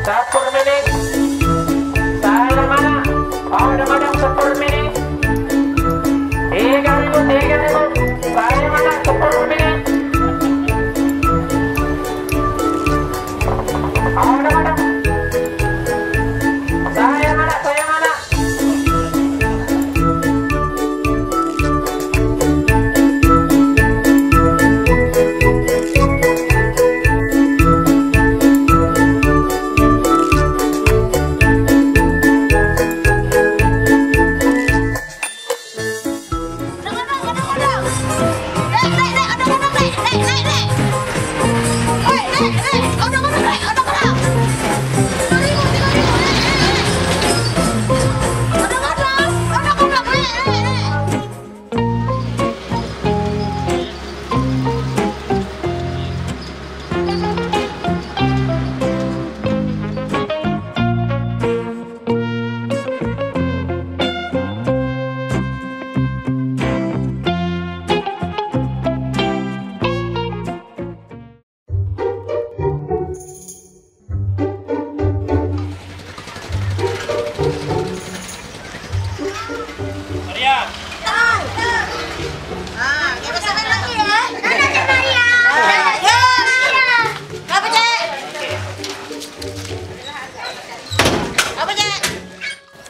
10 menit. Saya mana? Odong-odong 10 menit. 3.000. Saya mana? 10 menit. Odong-odong. Saya mana? Saya mana?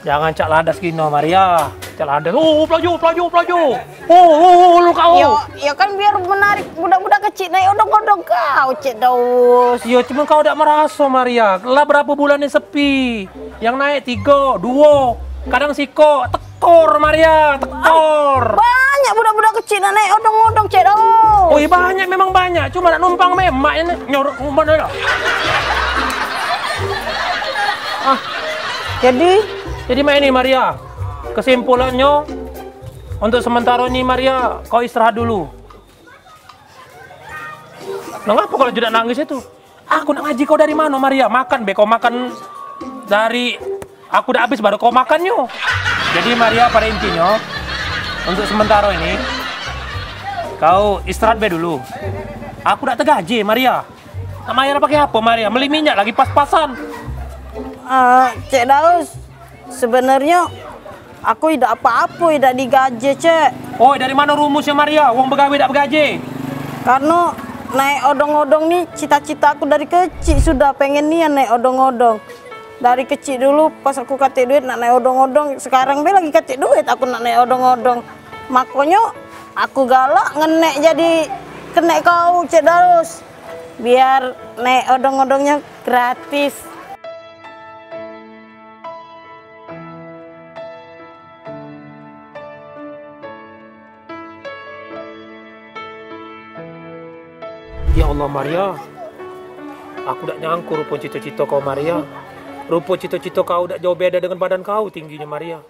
Jangan cak ladas gini, Maria. Cak ladas. Pelaju. Lu kau. Ya kan biar menarik budak-budak kecil naik odong-odong kau, Cik Daus. Ya cuma kau tidak merasa, Maria. Lah berapa bulan ini sepi. Yang naik 3, 2. Kadang siko, tekor, Maria. Tekor. Banyak budak-budak kecil naik odong-odong, Cik Daus. Oh iya banyak, memang banyak. Cuma nak numpang memak ini. Nyorok mana dah. Jadi main ini, Maria. Kesimpulannya, untuk sementara ini, Maria, kau istirahat dulu. Nah, ngapa kalau tidak nangis itu? Aku nak ngaji kau dari mana, Maria? Makan, kau makan dari... Aku udah habis baru kau makannya. Jadi, Maria, pada intinya, untuk sementara ini, kau istirahat dulu. Aku udah tergaji, Maria. Nak bayar pakai apa, Maria? Beli minyak lagi pas-pasan. Cik Daus, sebenarnya aku tidak apa-apa, tidak digaji, Cek. Oh, dari mana rumusnya, Maria? Wong begawe tidak bergaji? Karena naik odong-odong nih cita-cita aku dari kecil, sudah pengen nih naik odong-odong. Dari kecil dulu pas aku katik duit nak naik odong-odong, sekarang be lagi katik duit aku nak naik odong-odong. Makanya aku galak ngenek jadi kenek kau, Cik Daus. Biar naik odong-odongnya gratis. Ya Allah, Maria. Aku tak nyangkur rupa cita-cita kau, Maria. Rupa cita-cita kau tak jauh beda dengan badan kau tingginya, Maria.